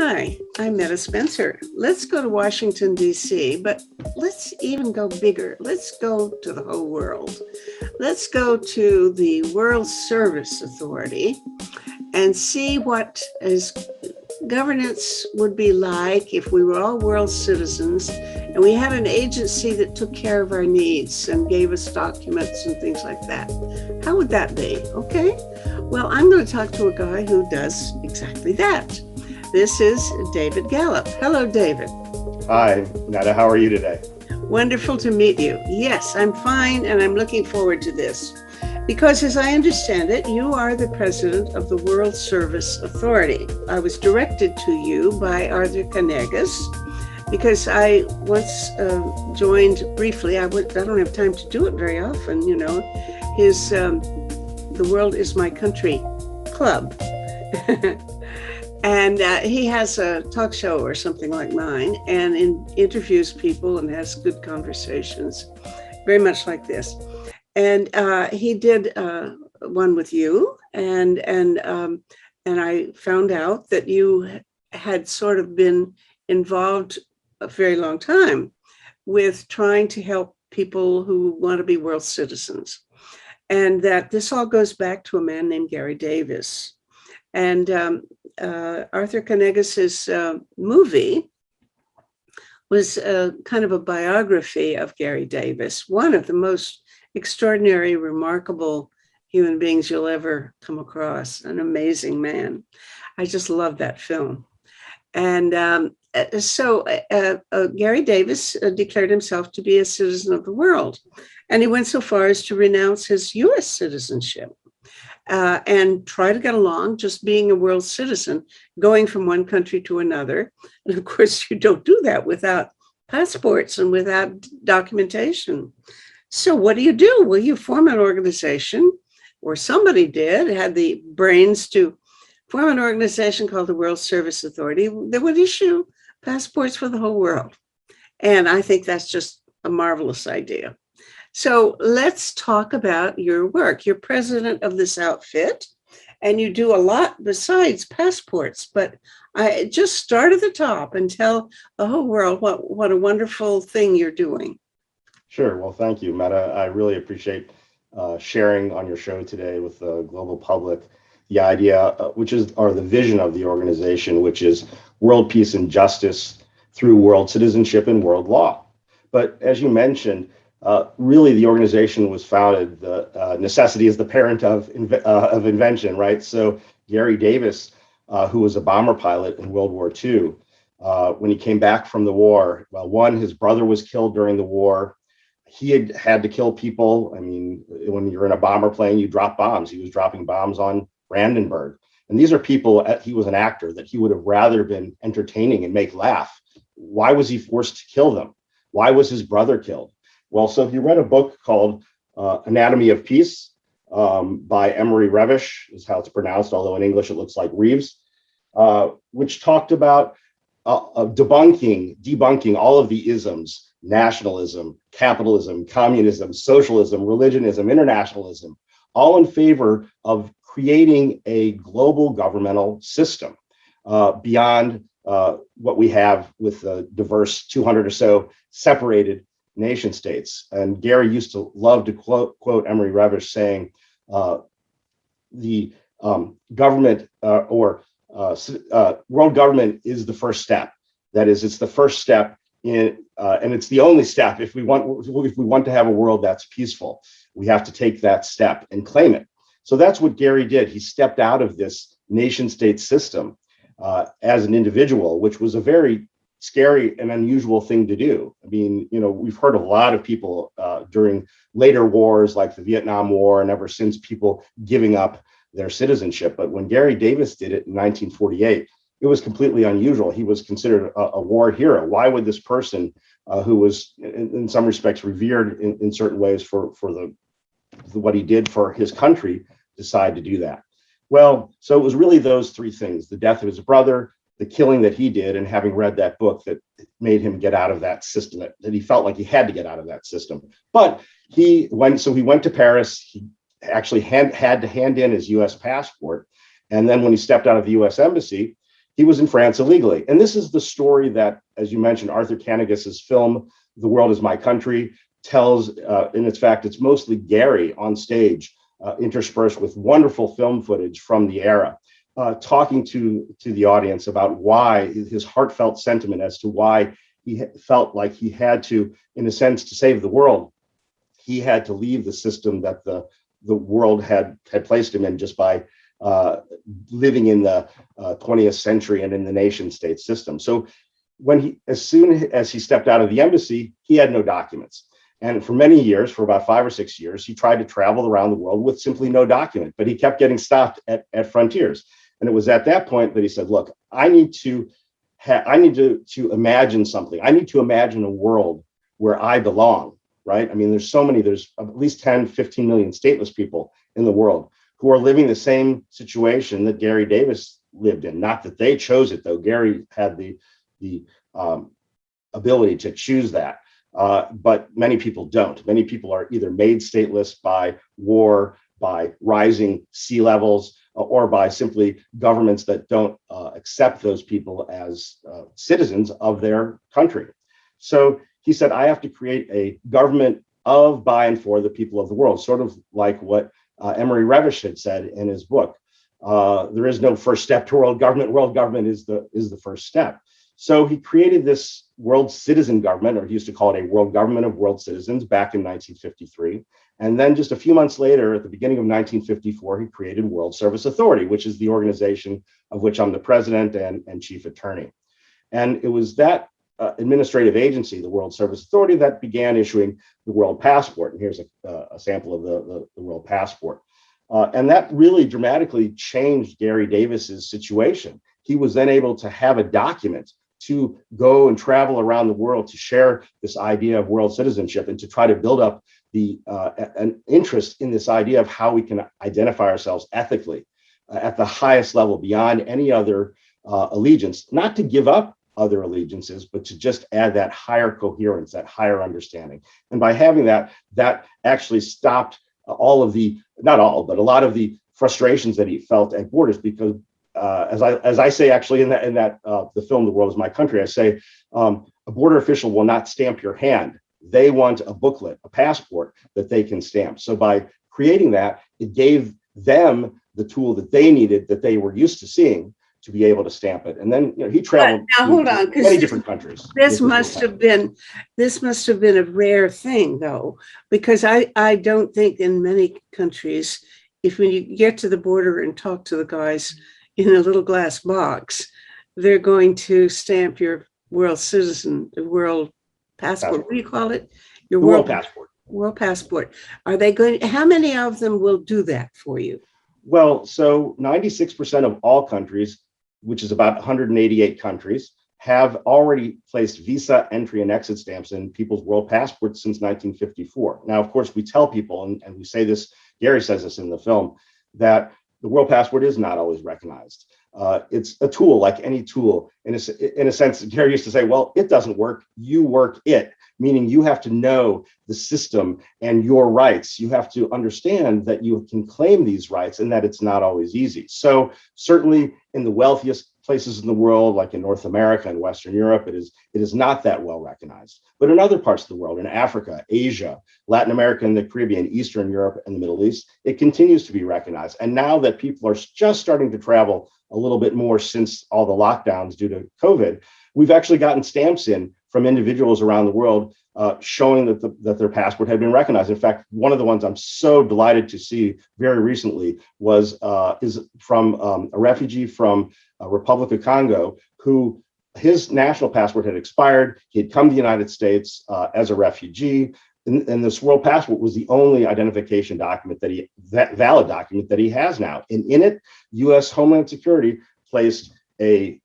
Hi, I'm Meta Spencer. Let's go to Washington, D.C., but let's even go bigger. Let's go to the whole world. Let's go to the World Service Authority and see what is governance would be like if we were all world citizens and we had an agency that took care of our needs and gave us documents and things like that. How would that be? Okay. Well, I'm going to talk to a guy who does exactly that. This is David Gallup. Hello, David. Hi, Nada. How are you today? Wonderful to meet you. Yes, I'm fine, and I'm looking forward to this. Because, as I understand it, you are the president of the World Service Authority. I was directed to you by Arthur Canegas because I once joined briefly. I don't have time to do it very often, his The World is My Country club. And he has a talk show or something like mine and interviews people and has good conversations, very much like this. And he did one with you, and I found out that you had sort of been involved a very long time with trying to help people who want to be world citizens, and that this all goes back to a man named Gary Davis. And Arthur Canegas's movie was kind of a biography of Gary Davis, one of the most extraordinary, remarkable human beings you'll ever come across, an amazing man. I just love that film. And Gary Davis declared himself to be a citizen of the world. And he went so far as to renounce his US citizenship and try to get along just being a world citizen, going from one country to another. And of course, you don't do that without passports and without documentation. So what do? Well, you form an organization, or somebody had the brains to form an organization called the World Service Authority that would issue passports for the whole world. And I think that's just a marvelous idea. So let's talk about your work. You're president of this outfit, and you do a lot besides passports. But I just start at the top and tell the whole world what a wonderful thing you're doing. Sure. Well, thank you, Meta. I really appreciate sharing on your show today with the global public the idea, or the vision of the organization, which is world peace and justice through world citizenship and world law. But as you mentioned, really the organization was founded. The necessity is the parent of invention, right? So Gary Davis, who was a bomber pilot in World War II, when he came back from the war, well, one, his brother was killed during the war. He had to kill people. I mean, when you're in a bomber plane, you drop bombs. He was dropping bombs on Brandenburg. And these are people, he was an actor that he would have rather been entertaining and make laugh. Why was he forced to kill them? Why was his brother killed? Well, so he read a book called Anatomy of Peace by Emery Revish, is how it's pronounced, although in English it looks like Reeves, which talked about debunking all of the isms: nationalism, capitalism, communism, socialism, religionism, internationalism, all in favor of creating a global governmental system beyond what we have with the diverse 200 or so separated nation states. And Gary used to love to quote Emery Revish saying, the government world government is the first step. That is, it's the first step in, and it's the only step. If we want to have a world that's peaceful, we have to take that step and claim it. So that's what Gary did. He stepped out of this nation state system as an individual, which was a very scary and unusual thing to do. I mean, we've heard a lot of people during later wars like the Vietnam War and ever since, people giving up their citizenship. But when Gary Davis did it in 1948, it was completely unusual. He was considered a war hero. Why would this person who was in some respects revered in certain ways for what he did for his country decide to do that? Well, so it was really those three things: the death of his brother, the killing that he did, and having read that book that made him get out of that system, that he felt like he had to get out of that system. But he went to Paris. He actually had to hand in his US passport. And then when he stepped out of the US embassy, he was in France illegally. And this is the story that, as you mentioned, Arthur Kanigus's film, The World Is My Country, tells. In its fact, it's mostly Gary on stage, interspersed with wonderful film footage from the era, talking to the audience about why, his heartfelt sentiment as to why he felt like he had to, in a sense, to save the world, he had to leave the system that the world had placed him in just by living in the 20th century and in the nation state system. So as soon as he stepped out of the embassy, he had no documents. And for many years, for about 5 or 6 years, he tried to travel around the world with simply no document, but he kept getting stopped at frontiers. And it was at that point that he said, look, I need to imagine something. I need to imagine a world where I belong, right? I mean, there's at least 10, 15 million stateless people in the world who are living the same situation that Gary Davis lived in. Not that they chose it, though. Gary had the ability to choose that. But many people don't. Many people are either made stateless by war, by rising sea levels, or by simply governments that don't accept those people as citizens of their country. So he said, I have to create a government of, by, and for the people of the world, sort of like what Emory Revish had said in his book. There is no first step to world government. World government is the first step. So he created this world citizen government, or he used to call it a world government of world citizens, back in 1953. And then just a few months later, at the beginning of 1954, he created World Service Authority, which is the organization of which I'm the president and chief attorney. And it was that administrative agency, the World Service Authority, that began issuing the World Passport. And here's a sample of the World Passport. And that really dramatically changed Gary Davis's situation. He was then able to have a document to go and travel around the world to share this idea of world citizenship and to try to build up an interest in this idea of how we can identify ourselves ethically at the highest level beyond any other allegiance, not to give up other allegiances, but to just add that higher coherence, that higher understanding. And by having that actually stopped all of the, not all, but a lot of the frustrations that he felt at borders, because as I say, actually, in that the film, The World Is My Country, I say, a border official will not stamp your hand. They want a booklet, a passport that they can stamp. So by creating that, it gave them the tool that they needed, that they were used to seeing, to be able to stamp it. And then he traveled to many different countries. This must have been a rare thing, though, because I don't think in many countries, if when you get to the border and talk to the guys in a little glass box, they're going to stamp your world citizen, world passport. What do you call it? Your world passport. World passport. Are they going? How many of them will do that for you? Well, so 96% of all countries, which is about 188 countries, have already placed visa entry and exit stamps in people's world passports since 1954. Now, of course, we tell people, and we say this, Gary says this in the film, that the world passport is not always recognized. It's a tool like any tool. In a sense, Gary used to say, well, it doesn't work, you work it, meaning you have to know the system and your rights. You have to understand that you can claim these rights and that it's not always easy. So certainly in the wealthiest places in the world, like in North America and Western Europe, it is not that well recognized. But in other parts of the world, in Africa, Asia, Latin America, and the Caribbean, Eastern Europe, and the Middle East, it continues to be recognized. And now that people are just starting to travel a little bit more since all the lockdowns due to COVID, we've actually gotten stamps in from individuals around the world showing that their passport had been recognized. In fact, one of the ones I'm so delighted to see very recently is from a refugee from Republic of Congo, who his national passport had expired. He had come to the United States as a refugee, and this world passport was the only identification document valid document that he has now. And in it, U.S. Homeland Security placed a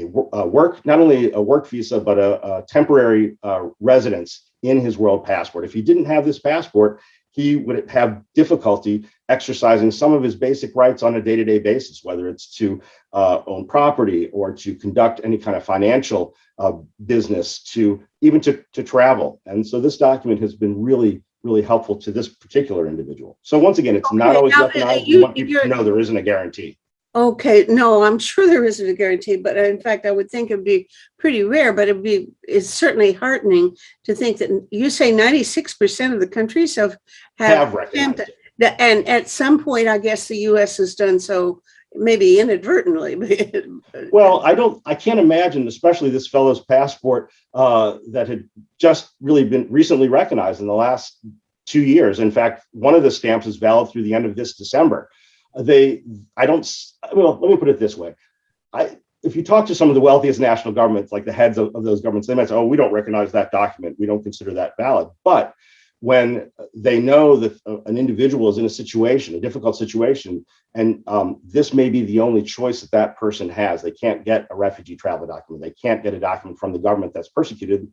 work, not only a work visa, but a temporary residence in his world passport. If he didn't have this passport, he would have difficulty exercising some of his basic rights on a day-to-day basis, whether it's to own property or to conduct any kind of financial business, to even to travel. And so this document has been really, really helpful to this particular individual. So once again, it's not always recognized. We want people to know there isn't a guarantee. Okay, no, I'm sure there isn't a guarantee, but in fact, I would think it'd be pretty rare, but it's certainly heartening to think that you say 96% of the countries have Have stamped recognized it. it. And at some point, I guess the US has done so, maybe inadvertently. Well, I can't imagine, especially this fellow's passport that had just really been recently recognized in the last 2 years. In fact, one of the stamps is valid through the end of this December. I don't, well, let me put it this way. If you talk to some of the wealthiest national governments, like the heads of those governments, they might say, oh, we don't recognize that document. We don't consider that valid. But when they know that an individual is in a difficult situation, and this may be the only choice that that person has. They can't get a refugee travel document. They can't get a document from the government that's persecuted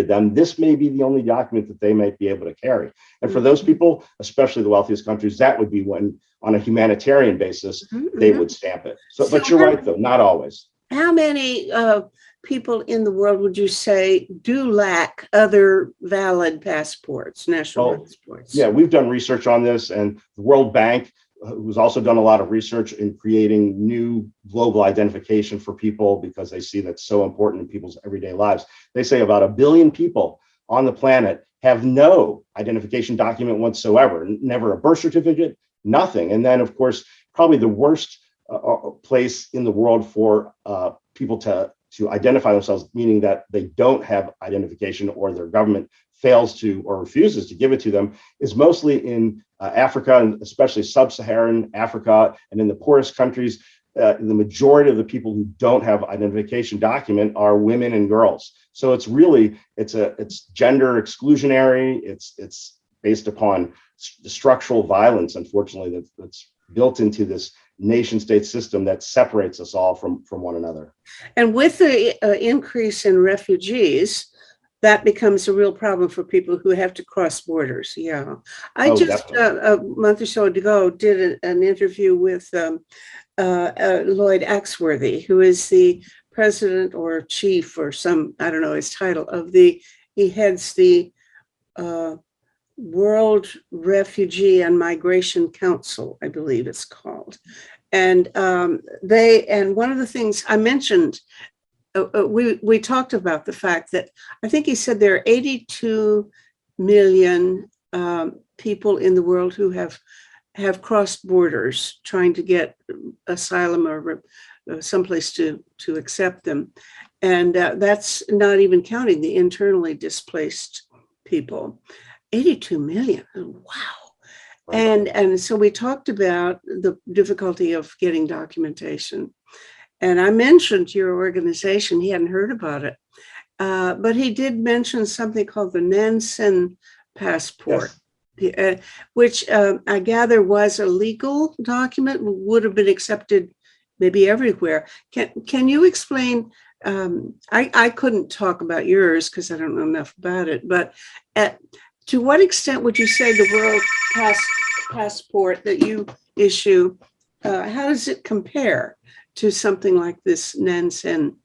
them. This may be the only document that they might be able to carry. And for those people, especially the wealthiest countries, that would be when, on a humanitarian basis, they would stamp it. So, but you're right, though, not always. How many people in the world would you say do lack other valid passports, national passports? Yeah, we've done research on this, and the World Bank, who's also done a lot of research in creating new global identification for people because they see that's so important in people's everyday lives. They say about 1 billion people on the planet have no identification document whatsoever, never a birth certificate, nothing. And then, of course, probably the worst place in the world for people to identify themselves, meaning that they don't have identification or their government fails to or refuses to give it to them, is mostly in Africa, and especially sub-Saharan Africa, and in the poorest countries. The majority of the people who don't have identification document are women and girls. So it's really it's gender exclusionary. It's based upon structural violence, unfortunately, that's built into this nation state system that separates us all from one another. And with the increase in refugees, that becomes a real problem for people who have to cross borders. Yeah. I just, a month or so ago, did an interview with Lloyd Axworthy, who is the president or chief or some, I don't know his title, he heads the World Refugee and Migration Council, I believe it's called. And one of the things I mentioned, we talked about the fact that I think he said there are 82 million people in the world who have crossed borders trying to get asylum or someplace to accept them. And that's not even counting the internally displaced people. 82 million. Wow. And so we talked about the difficulty of getting documentation. And I mentioned your organization. He hadn't heard about it. But he did mention something called the Nansen Passport, yes, which I gather was a legal document, would have been accepted maybe everywhere. Can you explain? I couldn't talk about yours because I don't know enough about it, but to what extent would you say the World Passport that you issue, how does it compare to something like this Nansen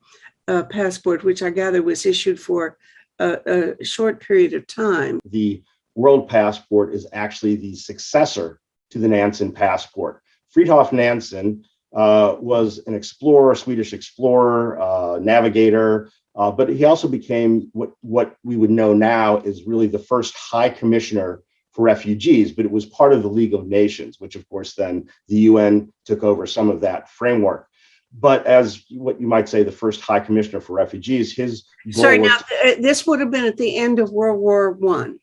Passport, which I gather was issued for a short period of time? The World Passport is actually the successor to the Nansen Passport. Fridtjof Nansen was an explorer, Swedish explorer, navigator, but he also became what we would know now is really the first High Commissioner for Refugees, but it was part of the League of Nations, which of course then the UN took over some of that framework. But as what you might say, the first High Commissioner for Refugees, his goal now this would have been at the end of World War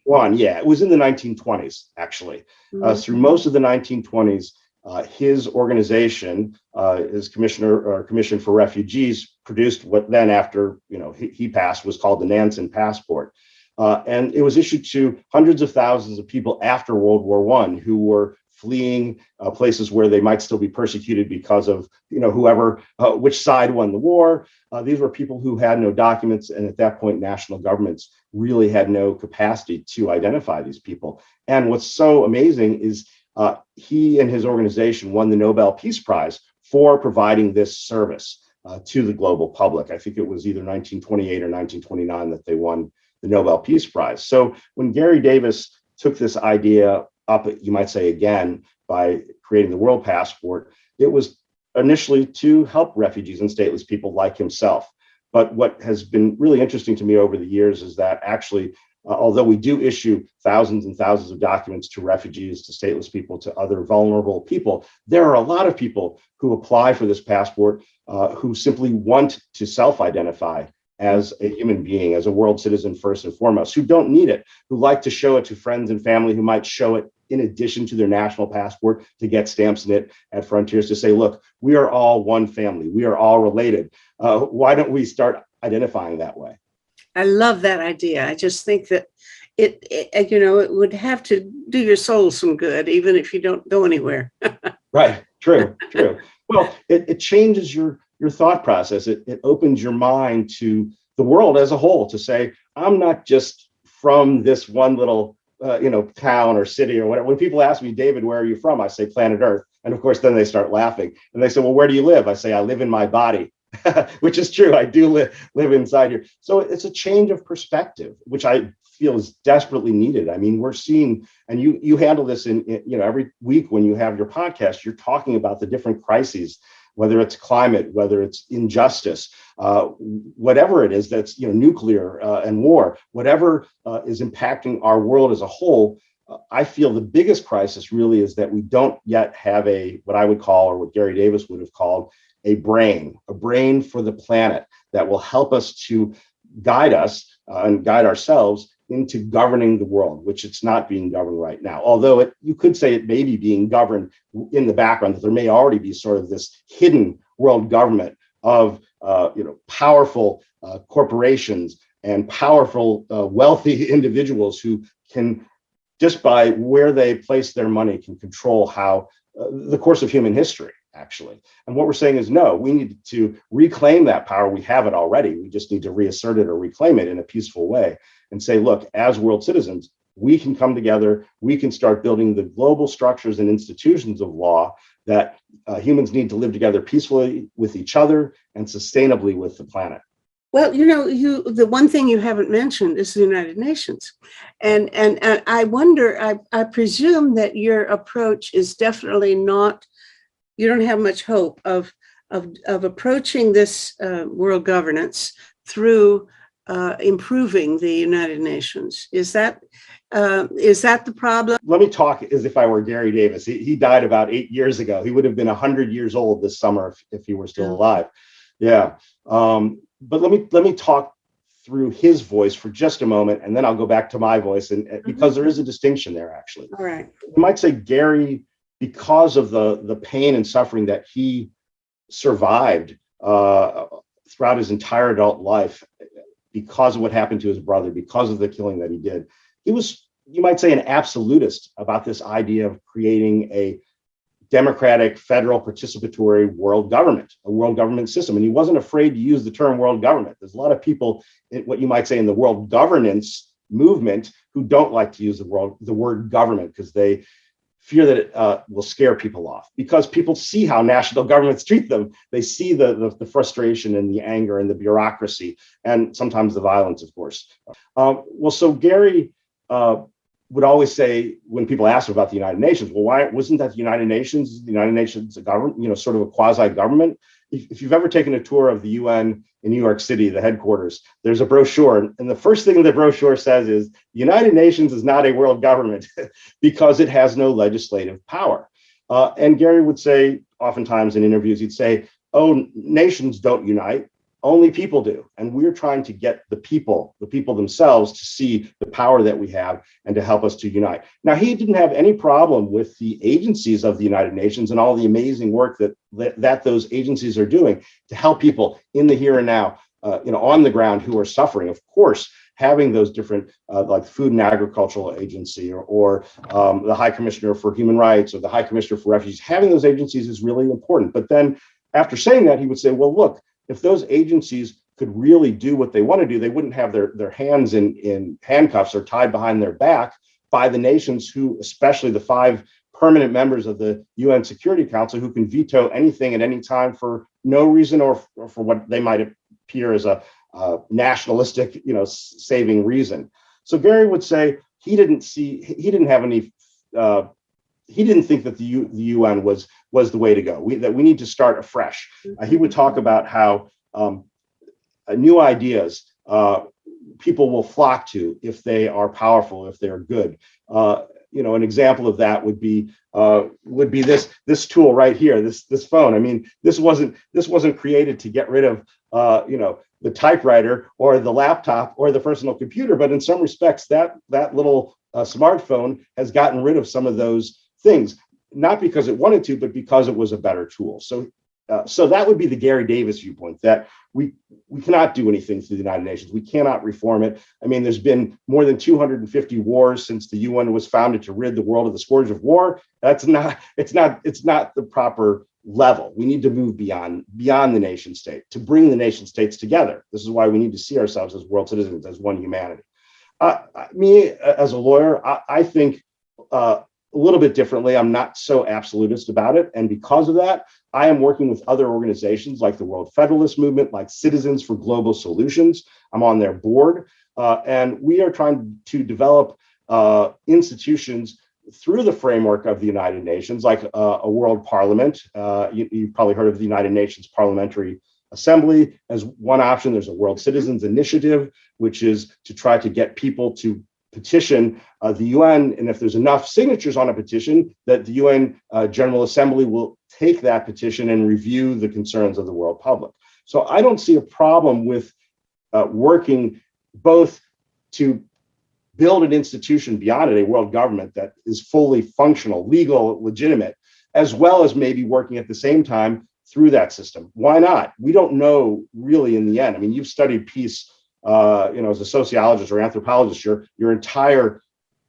I. Yeah, it was in the 1920s, actually. Mm-hmm. Through most of the 1920s, his organization, his Commission for Refugees, produced what then, after he passed, was called the Nansen Passport, and it was issued to hundreds of thousands of people after World War I who were fleeing places where they might still be persecuted because of which side won the war. These were people who had no documents, and at that point, national governments really had no capacity to identify these people. And what's so amazing is he and his organization won the Nobel Peace Prize for providing this service to the global public. I think it was either 1928 or 1929 that they won the Nobel Peace Prize. So when Gary Davis took this idea up, you might say again, by creating the World Passport, it was initially to help refugees and stateless people like himself. But what has been really interesting to me over the years is that actually, although we do issue thousands and thousands of documents to refugees, to stateless people, to other vulnerable people, there are a lot of people who apply for this passport who simply want to self-identify as a human being, as a world citizen first and foremost, who don't need it, who like to show it to friends and family, who might show it in addition to their national passport to get stamps in it at frontiers to say, look, we are all one family, we are all related. Why don't we start identifying that way? I love that idea. I just think that it would have to do your soul some good, even if you don't go anywhere. Right. True. Well, it changes your thought process. It opens your mind to the world as a whole, to say, I'm not just from this one little town or city or whatever. When people ask me, David, where are you from? I say planet Earth. And of course, then they start laughing and they say, well, where do you live? I say, I live in my body, which is true. I do live inside here. So it's a change of perspective, which I feel is desperately needed. I mean, we're seeing, and you handle this in every week when you have your podcast, you're talking about the different crises, whether it's climate, whether it's injustice, whatever it is that's nuclear and war, whatever is impacting our world as a whole. I feel the biggest crisis really is that we don't yet have what I would call, or what Gary Davis would have called, a brain for the planet that will help us to guide us and guide ourselves into governing the world, which it's not being governed right now. Although you could say it may be being governed in the background, that there may already be sort of this hidden world government of powerful corporations and powerful wealthy individuals who can, just by where they place their money, can control how the course of human history, actually. And what we're saying is, no, we need to reclaim that power. We have it already. We just need to reassert it or reclaim it in a peaceful way and say, look, as world citizens, we can come together. We can start building the global structures and institutions of law that humans need to live together peacefully with each other and sustainably with the planet. Well, the one thing you haven't mentioned is the United Nations. And I wonder, I presume that your approach is definitely not, you don't have much hope of approaching this world governance through improving the United Nations. Is that the problem? Let me talk as if I were Gary Davis. He died about 8 years ago. He would have been 100 years old this summer if he were still alive. Yeah. But let me talk through his voice for just a moment, and then I'll go back to my voice, and because there is a distinction there, actually. All right. You might say Gary, because of the pain and suffering that he survived throughout his entire adult life, because of what happened to his brother, because of the killing that he did, he was, you might say, an absolutist about this idea of creating a democratic, federal, participatory world government, a world government system. And he wasn't afraid to use the term world government. There's a lot of people, what you might say in the world governance movement, who don't like to use the word government because they fear that it will scare people off, because people see how national governments treat them. They see the frustration and the anger and the bureaucracy, and sometimes the violence, of course. So Gary would always say, when people ask about the United Nations, well, why wasn't that the United Nations? The United Nations a government, sort of a quasi-government. If you've ever taken a tour of the UN in New York City, the headquarters, there's a brochure. And the first thing the brochure says is, the United Nations is not a world government because it has no legislative power. And Gary would say, oftentimes in interviews, he'd say, oh, nations don't unite. Only people do. And we're trying to get the people themselves to see the power that we have and to help us to unite. Now, he didn't have any problem with the agencies of the United Nations and all the amazing work that those agencies are doing to help people in the here and now, on the ground, who are suffering. Of course, having those different, like Food and Agricultural Agency or the High Commissioner for Human Rights or the High Commissioner for Refugees, having those agencies is really important. But then after saying that, he would say, well, look, if those agencies could really do what they want to do, they wouldn't have their hands in handcuffs or tied behind their back by the nations who, especially the 5 permanent members of the UN Security Council, who can veto anything at any time for no reason or for what they might appear as a nationalistic, saving reason. So Gary would say he didn't have any he didn't think that the UN was the way to go. That we need to start afresh. He would talk about how new ideas people will flock to if they are powerful, if they are good. An example of that would be this tool right here, this phone. I mean, this wasn't created to get rid of the typewriter or the laptop or the personal computer, but in some respects, that little smartphone has gotten rid of some of those things, not because it wanted to, but because it was a better tool. So that would be the Gary Davis viewpoint, that we cannot do anything through the United Nations. We cannot reform it. I mean, there's been more than 250 wars since the UN was founded to rid the world of the scourge of war. It's not the proper level. We need to move beyond the nation state to bring the nation states together. This is why we need to see ourselves as world citizens, as one humanity. Me, as a lawyer, I think a little bit differently. I'm not so absolutist about it. And because of that, I am working with other organizations like the World Federalist Movement, like Citizens for Global Solutions. I'm on their board. And we are trying to develop institutions through the framework of the United Nations, like a world parliament. You've probably heard of the United Nations Parliamentary Assembly as one option. There's a World Citizens Initiative, which is to try to get people to petition the UN, and if there's enough signatures on a petition, that the UN General Assembly will take that petition and review the concerns of the world public. So I don't see a problem with working both to build an institution beyond it, a world government that is fully functional, legal, legitimate, as well as maybe working at the same time through that system. Why not? We don't know really in the end. I mean, you've studied peace as a sociologist or anthropologist, your entire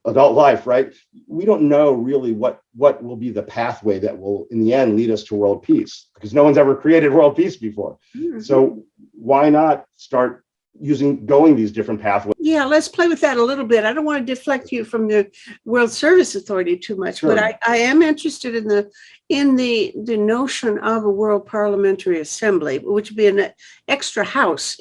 adult life, right? We don't know really what will be the pathway that will, in the end, lead us to world peace, because no one's ever created world peace before. Mm-hmm. So why not start going these different pathways? Yeah, let's play with that a little bit. I don't want to deflect you from the World Service Authority too much, sure. But I am interested in the notion of a World Parliamentary Assembly, which would be an extra house.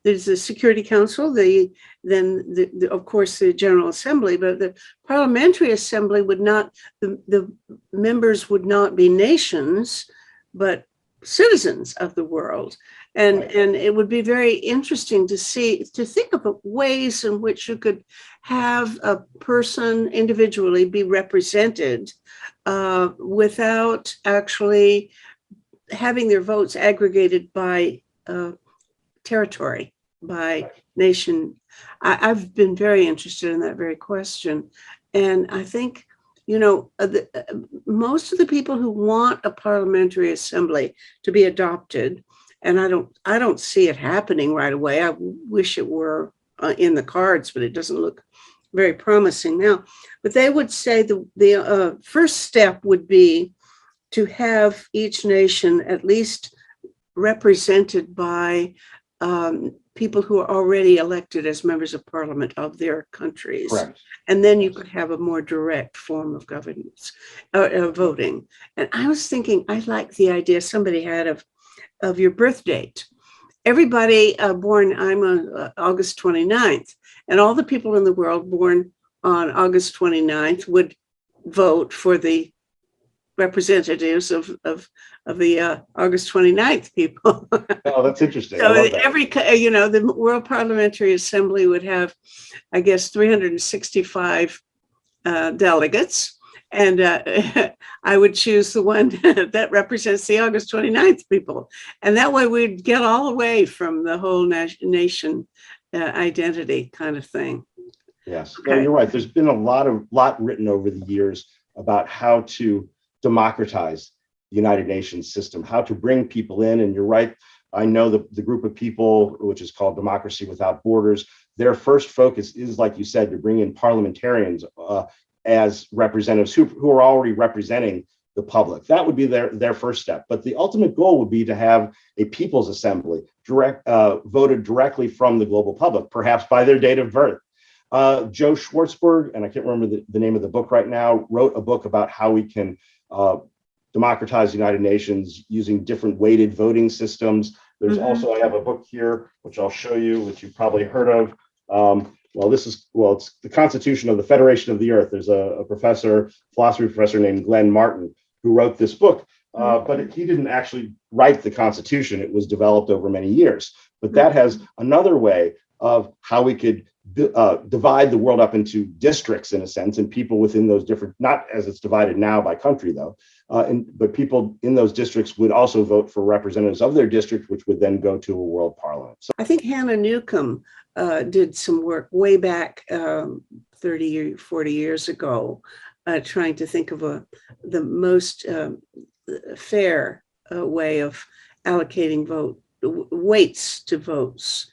There's the Security Council, of course the General Assembly, but the Parliamentary Assembly would not, the members would not be nations, but citizens of the world. And it would be very interesting to think of ways in which you could have a person individually be represented without actually having their votes aggregated by territory, by nation. I've been very interested in that very question. And I think, most of the people who want a parliamentary assembly to be adopted, and I don't see it happening right away. I wish it were in the cards, but it doesn't look very promising now. But they would say the first step would be to have each nation at least represented by people who are already elected as members of parliament of their countries. Correct. And then you could have a more direct form of governance, voting. And I was thinking, I like the idea somebody had of your birth date. Everybody I'm on August 29th, and all the people in the world born on August 29th would vote for the representatives of the August 29th people. Oh, that's interesting. So the World Parliamentary Assembly would have, I guess, 365 delegates. And I would choose the one that represents the August 29th people. And that way we'd get all away from the whole nation identity kind of thing. Yes, okay. No, you're right. There's been a lot written over the years about how to democratize the United Nations system, how to bring people in. And you're right. I know the group of people, which is called Democracy Without Borders, their first focus is, like you said, to bring in parliamentarians as representatives who are already representing the public. That would be their first step. But the ultimate goal would be to have a people's assembly voted directly from the global public, perhaps by their date of birth. Joe Schwartzberg, and I can't remember the name of the book right now, wrote a book about how we can democratize the United Nations using different weighted voting systems. There's also, I have a book here, which I'll show you, which you've probably heard of, it's the Constitution of the Federation of the Earth. There's a philosophy professor named Glenn Martin, who wrote this book, but he didn't actually write the Constitution. It was developed over many years. But that has another way of how we could divide the world up into districts, in a sense, and people within those different, not as it's divided now by country, though, but people in those districts would also vote for representatives of their district, which would then go to a world parliament. So I think Hannah Newcomb did some work way back 30 or 40 years ago, trying to think of the most fair way of allocating weights to votes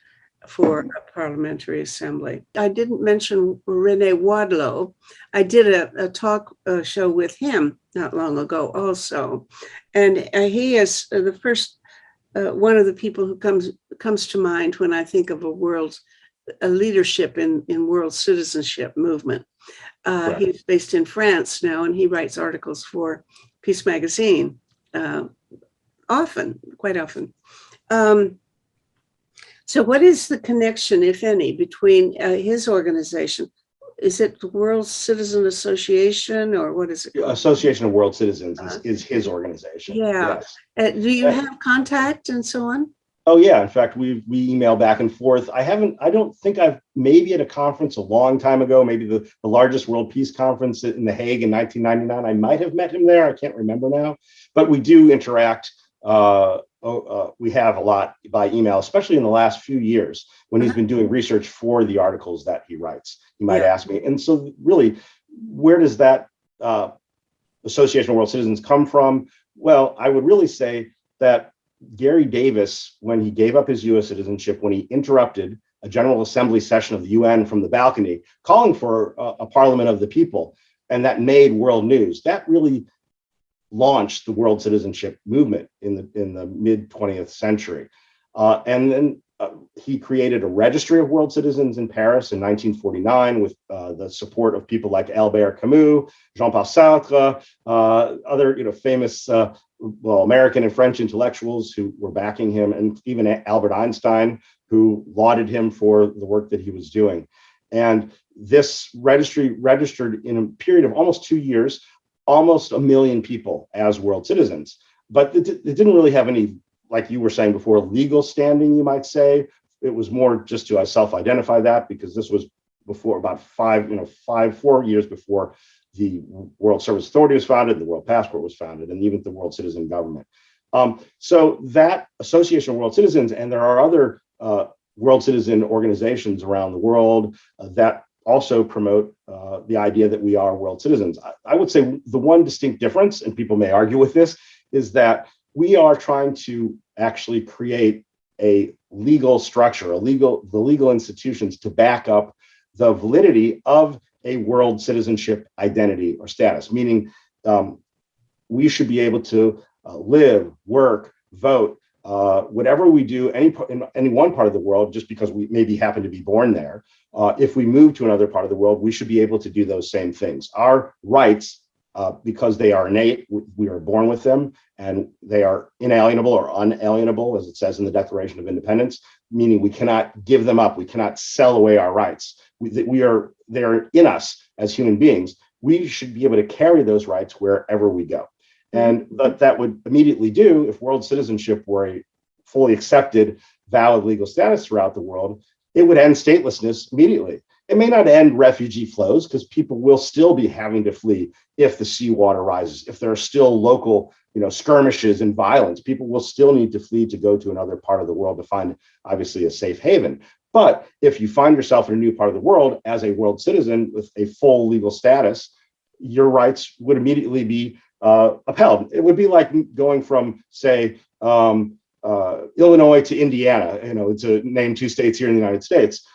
for a parliamentary assembly. I didn't mention Renee Wadlow. I did a talk show with him not long ago also. And he is the first, one of the people who comes to mind when I think of a leadership in world citizenship movement. Right. He's based in France now, and he writes articles for Peace Magazine quite often. So what is the connection, if any, between his organization? Is it the World Citizen Association, or what is it called? Association of World Citizens is his organization. Yeah. Yes. Do you have contact and so on? Oh yeah. In fact, we email back and forth. I don't think maybe at a conference a long time ago, maybe the largest World Peace Conference in The Hague in 1999. I might have met him there. I can't remember now, but we do interact. We have a lot by email, especially in the last few years when he's been doing research for the articles that he writes. He might ask me. And so really, where does that Association of World Citizens come from? Well, I would really say that Gary Davis, when he gave up his U.S. citizenship, when he interrupted a General Assembly session of the UN from the balcony, calling for a parliament of the people, and that made world news, that really launched the world citizenship movement in the mid 20th century. And then he created a registry of world citizens in Paris in 1949 with the support of people like Albert Camus, Jean-Paul Sartre, other famous American and French intellectuals who were backing him, and even Albert Einstein, who lauded him for the work that he was doing. And this registry registered in a period of almost 2 years almost 1 million people as world citizens, but it didn't really have any, like you were saying before, legal standing, you might say. It was more just to self-identify that, because this was before about 4 years before the World Service Authority was founded, the World Passport was founded, and even the World Citizen Government. So that Association of World Citizens, and there are other world citizen organizations around the world that also promote the idea that we are world citizens. I would say the one distinct difference, and people may argue with this, is that we are trying to actually create a legal structure, the legal institutions to back up the validity of a world citizenship identity or status, meaning we should be able to live, work, vote, whatever we do in any one part of the world, just because we maybe happen to be born there. If we move to another part of the world, we should be able to do those same things. Our rights, because they are innate, we are born with them, and they are inalienable or unalienable, as it says in the Declaration of Independence, meaning we cannot give them up. We cannot sell away our rights. They're in us as human beings. We should be able to carry those rights wherever we go. And that would immediately do, if world citizenship were a fully accepted, valid legal status throughout the world, it would end statelessness immediately. It may not end refugee flows, because people will still be having to flee if the seawater rises. If there are still local, skirmishes and violence, people will still need to flee to go to another part of the world to find, obviously, a safe haven. But if you find yourself in a new part of the world as a world citizen with a full legal status, your rights would immediately be upheld. It would be like going from, say, Illinois to Indiana, to name two states here in the United States.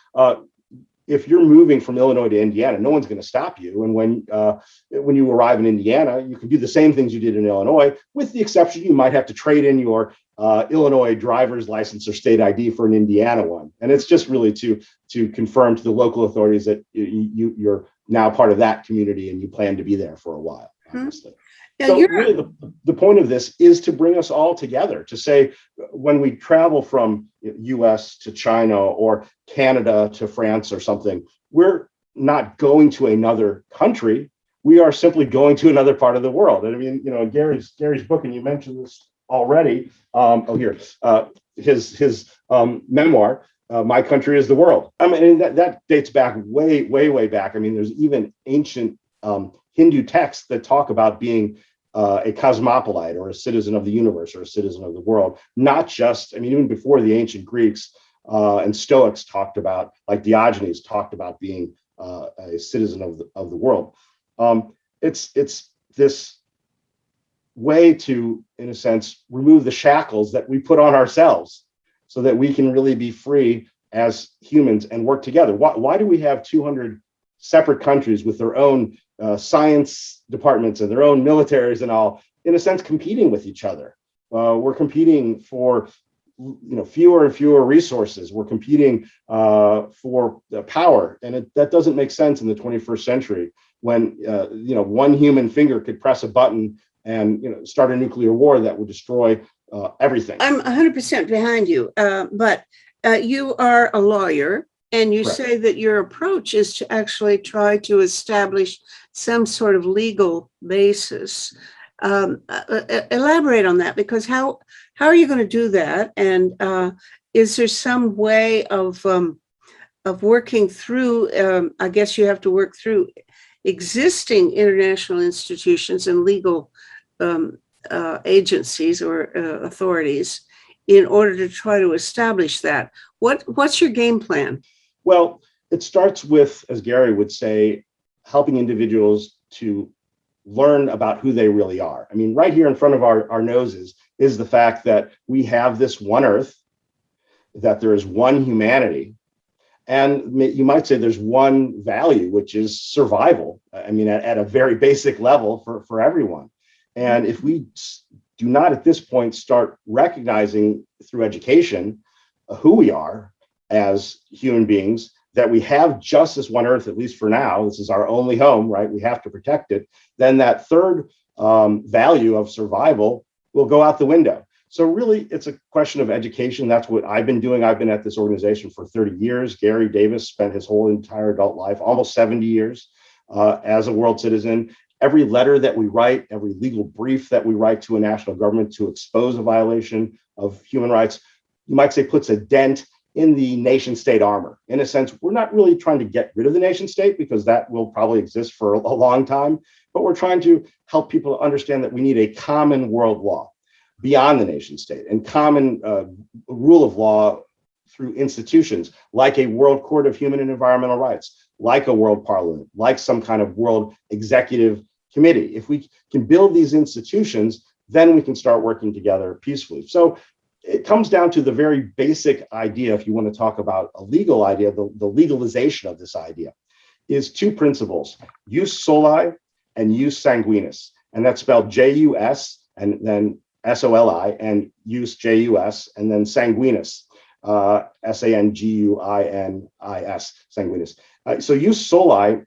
If you're moving from Illinois to Indiana, no one's going to stop you. And when you arrive in Indiana, you can do the same things you did in Illinois, with the exception you might have to trade in your Illinois driver's license or state ID for an Indiana one. And it's just really to confirm to the local authorities that you're now part of that community and you plan to be there for a while, obviously. Now, So really the point of this is to bring us all together, to say when we travel from US to China or Canada to France or something, we're not going to another country. We are simply going to another part of the world. And I mean, Gary's book, and you mentioned this already. His memoir, My Country is the World. I mean, that dates back way back. I mean, there's even ancient Hindu texts that talk about being a cosmopolite or a citizen of the universe or a citizen of the world. Not just, I mean, even before the ancient Greeks and Stoics talked about, like Diogenes talked about being a citizen of the world. It's this way to, in a sense, remove the shackles that we put on ourselves so that we can really be free as humans and work together. Why do we have 200 separate countries with their own science departments and their own militaries and all, in a sense, competing with each other? We're competing for fewer and fewer resources. We're competing for power, and that doesn't make sense in the 21st century when one human finger could press a button and start a nuclear war that would destroy everything. I'm 100% behind you, but you are a lawyer, and you Correct. say that your approach is to actually try to establish some sort of legal basis. Elaborate on that, because how are you going to do that? And is there some way of working through? I guess you have to work through existing international institutions and legal agencies or authorities in order to try to establish that. What's your game plan? Well, it starts with, as Gary would say, helping individuals to learn about who they really are. I mean, right here in front of our noses is the fact that we have this one Earth, that there is one humanity, and you might say there's one value, which is survival. I mean, at a very basic level for everyone. And if we do not at this point start recognizing through education who we are as human beings, that we have just this one Earth, at least for now, this is our only home, right? We have to protect it. Then that third value of survival will go out the window. So really, it's a question of education. That's what I've been doing. I've been at this organization for 30 years. Gary Davis spent his whole entire adult life, almost 70 years, as a world citizen. Every letter that we write, every legal brief that we write to a national government to expose a violation of human rights, you might say puts a dent in the nation state armor. In a sense, we're not really trying to get rid of the nation state, because that will probably exist for a long time, but we're trying to help people understand that we need a common world law beyond the nation state, and common rule of law through institutions like a World Court of Human and Environmental Rights, like a World Parliament, like some kind of World Executive Committee. If we can build these institutions, then we can start working together peacefully. So it comes down to the very basic idea, if you want to talk about a legal idea, the legalization of this idea is two principles: jus soli and jus sanguinis. And that's spelled J-U-S and then S-O-L-I, and jus, J-U-S, and then sanguinis, S-A-N-G-U-I-N-I-S, sanguinis. So jus soli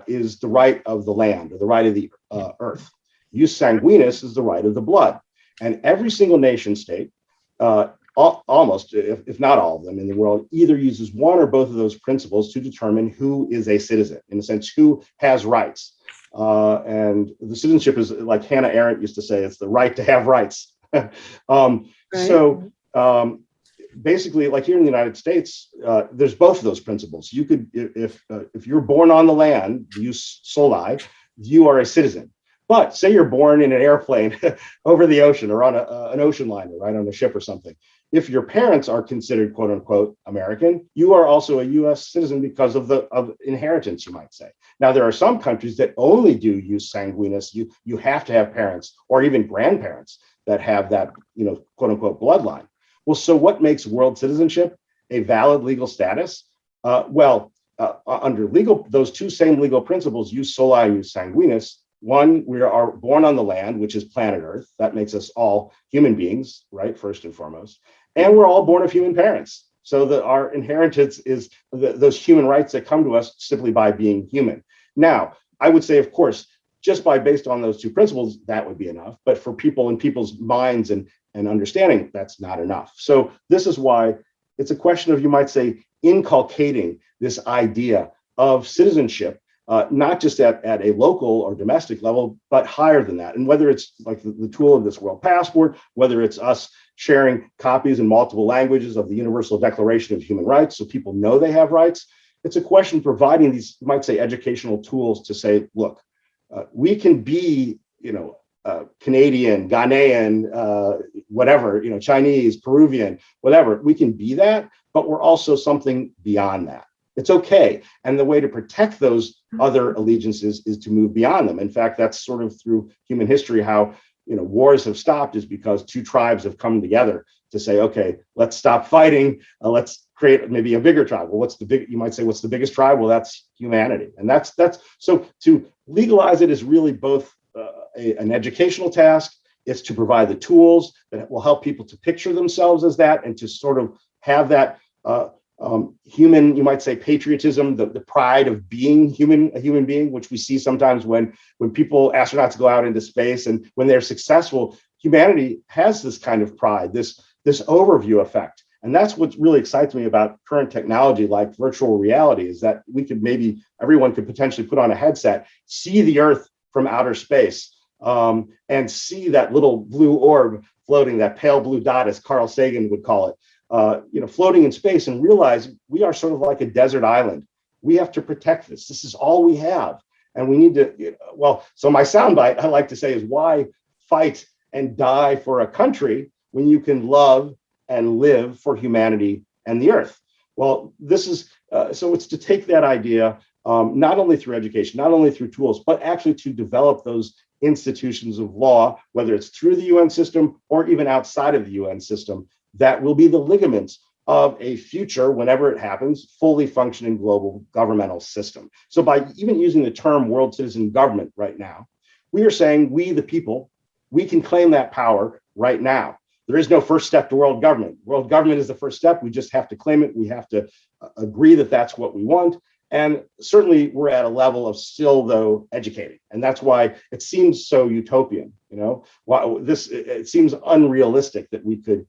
is the right of the land, or the right of the earth. Jus sanguinis is the right of the blood. And every single nation state, almost, if not all of them in the world, either uses one or both of those principles to determine who is a citizen, in a sense, who has rights. And the citizenship is, like Hannah Arendt used to say, it's the right to have rights. Right. So basically, like here in the United States, there's both of those principles. You could, if you're born on the land, jus soli, you are a citizen. But say you're born in an airplane over the ocean, or on an ocean liner, right, on a ship or something. If your parents are considered quote unquote American, you are also a U.S. citizen because of inheritance, you might say. Now, there are some countries that only do jus sanguinis. You have to have parents or even grandparents that have that, quote unquote bloodline. Well, so what makes world citizenship a valid legal status? Under those two same legal principles, jus soli and jus sanguinis. One, we are born on the land, which is planet Earth. That makes us all human beings, right, first and foremost. And we're all born of human parents. So that our inheritance is those human rights that come to us simply by being human. Now, I would say, of course, just based on those two principles, that would be enough. But for people in people's minds and understanding, that's not enough. So this is why it's a question of, you might say, inculcating this idea of citizenship, not just at a local or domestic level, but higher than that. And whether it's like the tool of this World Passport, whether it's us sharing copies in multiple languages of the Universal Declaration of Human Rights so people know they have rights, it's a question of providing these, you might say, educational tools to say, look, we can be, Canadian, Ghanaian, whatever, Chinese, Peruvian, whatever. We can be that, but we're also something beyond that. It's okay. And the way to protect those other allegiances is to move beyond them. In fact, that's sort of through human history how, wars have stopped, is because two tribes have come together to say, okay, let's stop fighting. Let's create maybe a bigger tribe. Well, you might say, what's the biggest tribe? Well, that's humanity. And that's so to legalize it is really both an educational task. It's to provide the tools that will help people to picture themselves as that, and to sort of have that human, you might say, patriotism, the pride of being a human being, which we see sometimes when astronauts go out into space, and when they're successful, humanity has this kind of pride, this overview effect. And that's what really excites me about current technology like virtual reality, is that everyone could potentially put on a headset, see the Earth from outer space, and see that little blue orb floating, that pale blue dot, as Carl Sagan would call it, floating in space, and realize we are sort of like a desert island. We have to protect this. This is all we have. And we need to, so my soundbite, I like to say, is why fight and die for a country when you can love and live for humanity and the Earth? Well, this is, so it's to take that idea, not only through education, not only through tools, but actually to develop those institutions of law, whether it's through the UN system or even outside of the UN system, that will be the ligaments of a future, whenever it happens, fully functioning global governmental system. So by even using the term world citizen government right now, we are saying we, the people, we can claim that power right now. There is no first step to world government. World government is the first step. We just have to claim it. We have to agree that that's what we want. And certainly we're at a level of still, though, educating. And that's why it seems so utopian, it seems unrealistic that we could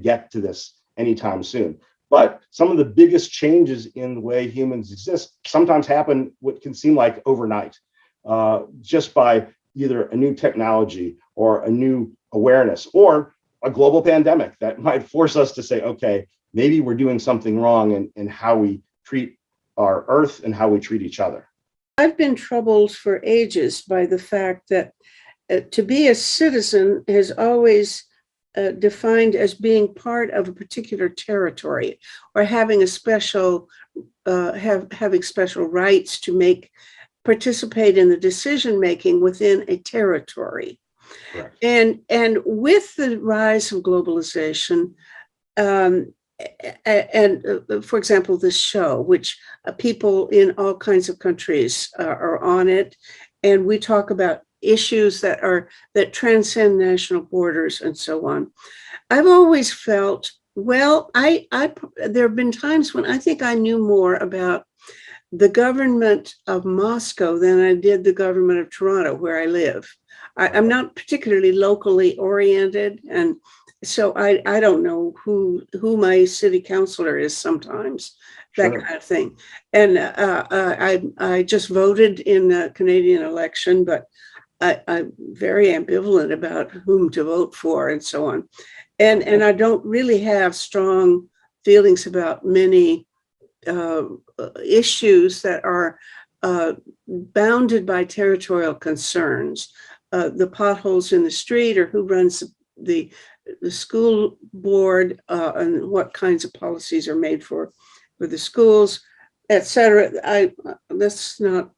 get to this anytime soon. But some of the biggest changes in the way humans exist sometimes happen what can seem like overnight, just by either a new technology or a new awareness or a global pandemic that might force us to say, okay, maybe we're doing something wrong in how we treat our Earth and how we treat each other. I've been troubled for ages by the fact that to be a citizen is always defined as being part of a particular territory, or having a special, having special rights to participate in the decision making within a territory. Correct. And with the rise of globalization, for example, this show, which people in all kinds of countries are on it, and we talk about issues that transcend national borders and so on. I've always felt, there have been times when I think I knew more about the government of Moscow than I did the government of Toronto, where I live. I'm not particularly locally oriented, and so I don't know who my city councilor is sometimes, that kind of thing. And I just voted in the Canadian election, but I'm very ambivalent about whom to vote for and so on. And I don't really have strong feelings about many issues that are bounded by territorial concerns. The potholes in the street, or who runs the school board, and what kinds of policies are made for the schools, etc. That's not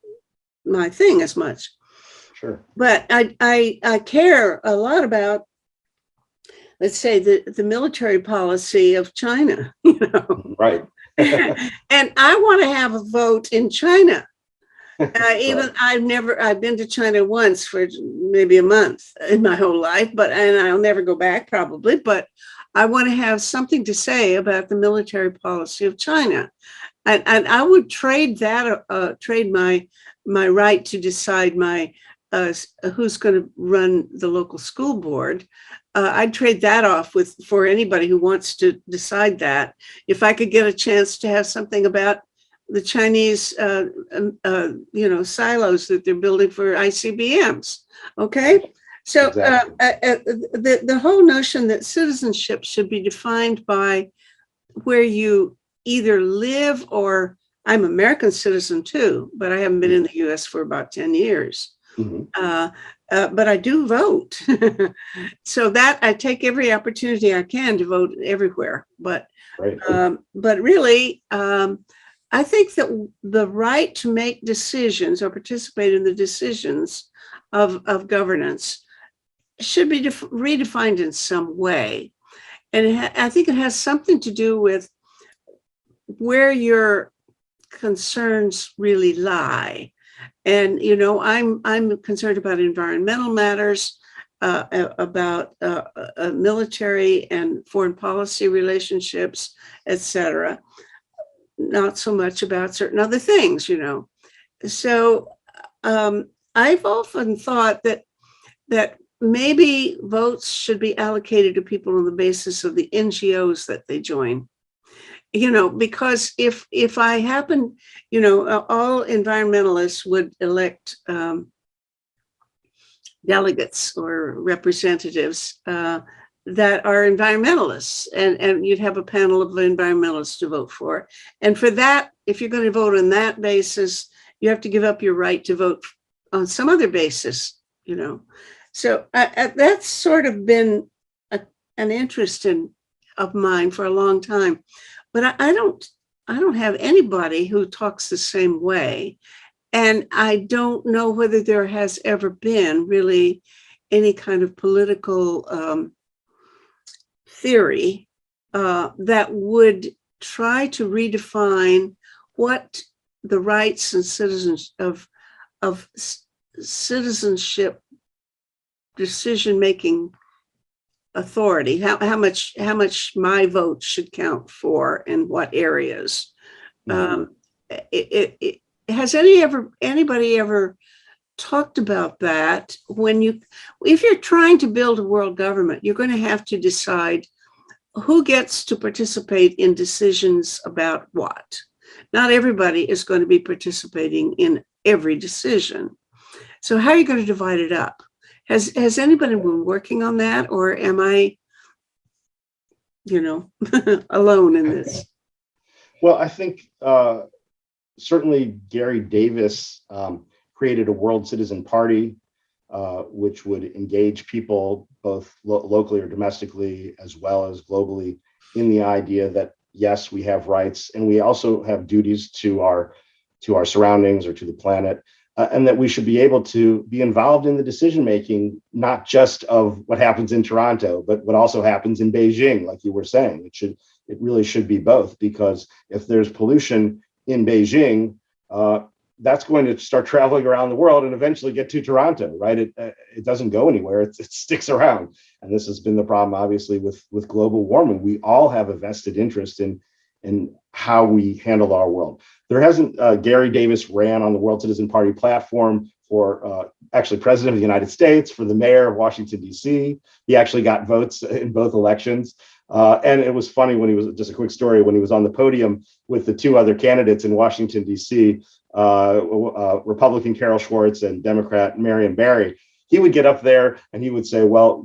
my thing as much. Sure. But I care a lot about, let's say, the military policy of China, Right. And I want to have a vote in China. I've been to China once for maybe a month in my whole life, and I'll never go back probably, but I want to have something to say about the military policy of China. And I would trade my right to decide my who's going to run the local school board. I'd trade that off for anybody who wants to decide that. If I could get a chance to have something about the Chinese, silos that they're building for ICBMs. Okay, so Exactly. the whole notion that citizenship should be defined by where you either live or I'm American citizen too, but I haven't been in the U.S. for about 10 years. Mhm. But I do vote. So that I take every opportunity I can to vote everywhere. But Right. really, I think that the right to make decisions or participate in the decisions of governance should be redefined in some way. And I think it has something to do with where your concerns really lie. And I'm concerned about environmental matters, about military and foreign policy relationships, etc. Not so much about certain other things, So I've often thought that maybe votes should be allocated to people on the basis of the NGOs that they join. Because if I happen, all environmentalists would elect delegates or representatives that are environmentalists, and you'd have a panel of environmentalists to vote for. And for that, if you're going to vote on that basis, you have to give up your right to vote on some other basis, So that's sort of been an interest of mine for a long time. But I don't have anybody who talks the same way. And I don't know whether there has ever been really any kind of political theory that would try to redefine what the rights and citizens of citizenship decision-making authority, how much my vote should count for in what areas. Has anybody ever talked about that? If you're trying to build a world government, you're going to have to decide who gets to participate in decisions about what. Not everybody is going to be participating in every decision. So how are you going to divide it up? Has anybody been working on that, or am I, alone in this? Well, I think certainly Gary Davis created a World Citizen Party, which would engage people both locally or domestically, as well as globally, in the idea that, yes, we have rights and we also have duties to our surroundings or to the planet. And that we should be able to be involved in the decision making, not just of what happens in Toronto, but what also happens in Beijing, like you were saying. It really should be both, because if there's pollution in Beijing, that's going to start traveling around the world and eventually get to Toronto, right? It doesn't go anywhere. It sticks around. And this has been the problem, obviously, with global warming. We all have a vested interest in how we handle our world. There hasn't, Gary Davis ran on the World Citizen Party platform for actually president of the United States, for the mayor of Washington, D.C. He actually got votes in both elections. And it was funny when he was, just a quick story, when he was on the podium with the two other candidates in Washington, D.C., Republican Carol Schwartz and Democrat Marion Barry, he would get up there and he would say, well,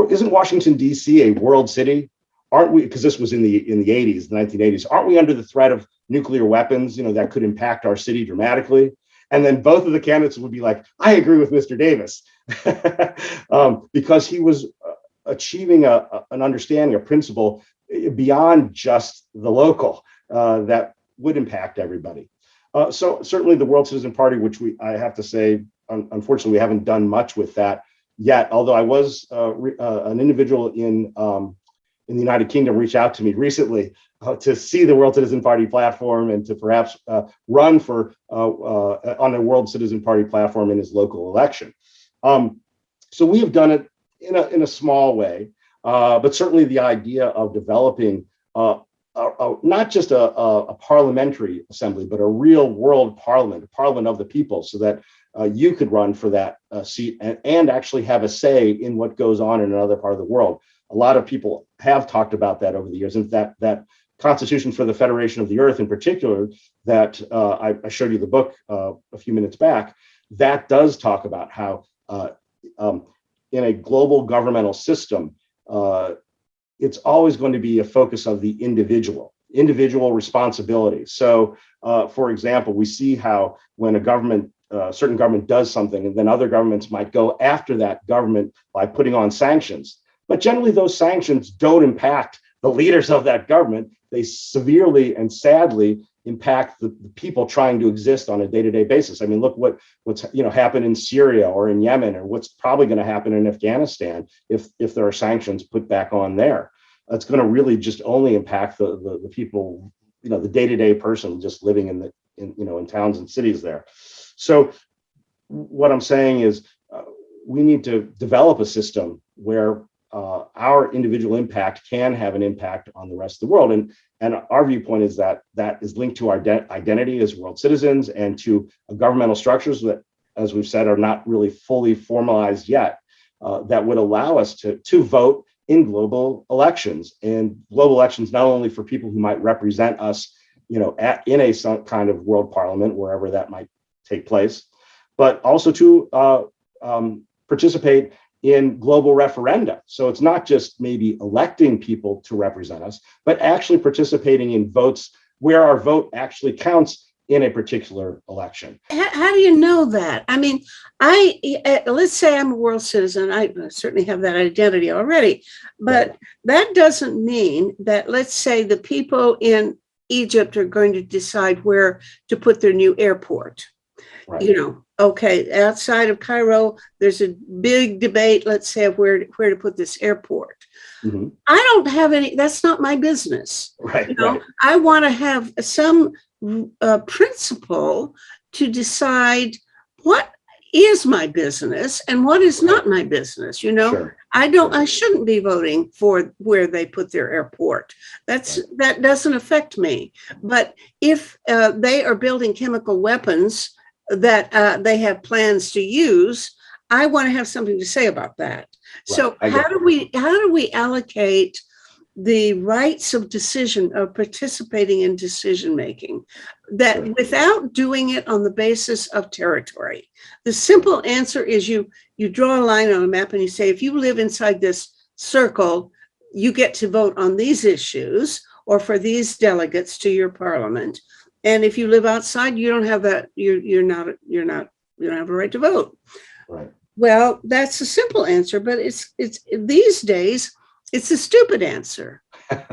isn't Washington, D.C. a world city? Aren't we, because this was in the 80s, the 1980s, aren't we under the threat of nuclear weapons, that could impact our city dramatically? And then both of the candidates would be like, I agree with Mr. Davis, because he was achieving an understanding, a principle beyond just the local that would impact everybody. So certainly the World Citizen Party, which I have to say, unfortunately, we haven't done much with that yet, although I was an individual in the United Kingdom reached out to me recently to see the World Citizen Party platform and to perhaps run for on a World Citizen Party platform in his local election. So we have done it in a small way, but certainly the idea of developing not just a parliamentary assembly, but a real world parliament, a parliament of the people, so that you could run for that seat and actually have a say in what goes on in another part of the world. A lot of people have talked about that over the years, and that Constitution for the Federation of the Earth, in particular, that I showed you the book a few minutes back, that does talk about how in a global governmental system, it's always going to be a focus of the individual responsibility. So, for example, we see how when a certain government does something, and then other governments might go after that government by putting on sanctions. But generally, those sanctions don't impact the leaders of that government. They severely and sadly impact the people trying to exist on a day-to-day basis. I mean, look what's happened in Syria or in Yemen, or what's probably going to happen in Afghanistan if there are sanctions put back on there. It's going to really just only impact the people, the day-to-day person just living in towns and cities there. So what I'm saying is we need to develop a system where our individual impact can have an impact on the rest of the world. And our viewpoint is that is linked to our identity as world citizens and to governmental structures that, as we've said, are not really fully formalized yet, that would allow us to vote in global elections, and global elections not only for people who might represent us, in some kind of world parliament, wherever that might take place, but also to participate in global referenda. So it's not just maybe electing people to represent us, but actually participating in votes where our vote actually counts in a particular election. How do you know that? I mean, let's say I'm a world citizen. I certainly have that identity already, but right. That doesn't mean that, let's say, the people in Egypt are going to decide where to put their new airport. Right. Okay, outside of Cairo, there's a big debate, let's say, of where to put this airport. Mm-hmm. I don't have any, that's not my business. Right. Right. I want to have some principle to decide what is my business and what is not my business. Sure. I shouldn't be voting for where they put their airport. That doesn't affect me. But if they are building chemical weapons that they have plans to use, I want to have something to say about that. Right. So how do we allocate the rights of decision, of participating in decision making, that sure. without doing it on the basis of territory? The simple answer is you draw a line on a map and you say, if you live inside this circle, you get to vote on these issues or for these delegates to your parliament. And if you live outside, you don't have that. You don't have a right to vote. Right. Well, that's a simple answer, but it's these days it's a stupid answer. Right.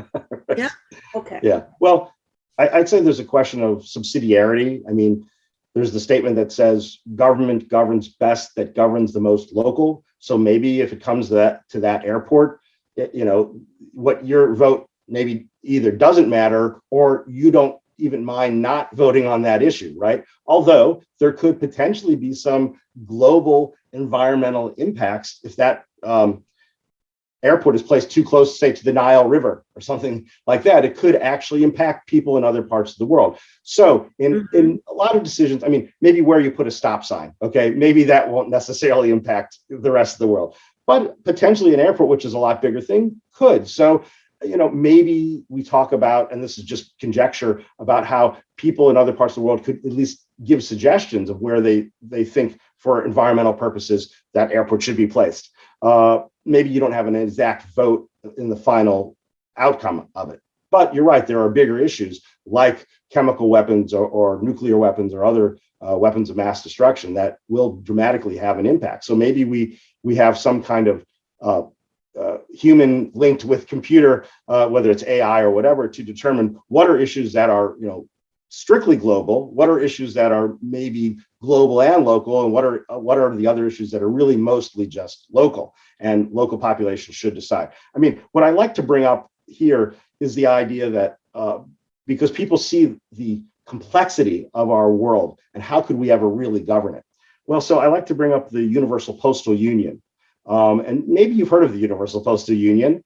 Yeah. Okay. Yeah. Well, I'd say there's a question of subsidiarity. I mean, there's the statement that says government governs best that governs the most local. So maybe if it comes to that airport, what your vote maybe either doesn't matter or you don't even mind not voting on that issue, right? Although there could potentially be some global environmental impacts if that airport is placed too close, say, to the Nile River or something like that. It could actually impact people in other parts of the world. So in a lot of decisions, I mean, maybe where you put a stop sign, okay, maybe that won't necessarily impact the rest of the world, but potentially an airport, which is a lot bigger thing, could. So maybe we talk about, and this is just conjecture, about how people in other parts of the world could at least give suggestions of where they think for environmental purposes that airport should be placed. Maybe you don't have an exact vote in the final outcome of it. But you're right, there are bigger issues like chemical weapons or nuclear weapons or other weapons of mass destruction that will dramatically have an impact. So maybe we have some kind of human linked with computer, whether it's AI or whatever, to determine what are issues that are strictly global, what are issues that are maybe global and local, and what are the other issues that are really mostly just local, and local populations should decide. I mean, what I like to bring up here is the idea that because people see the complexity of our world and how could we ever really govern it? Well, so I like to bring up the Universal Postal Union. And maybe you've heard of the Universal Postal Union,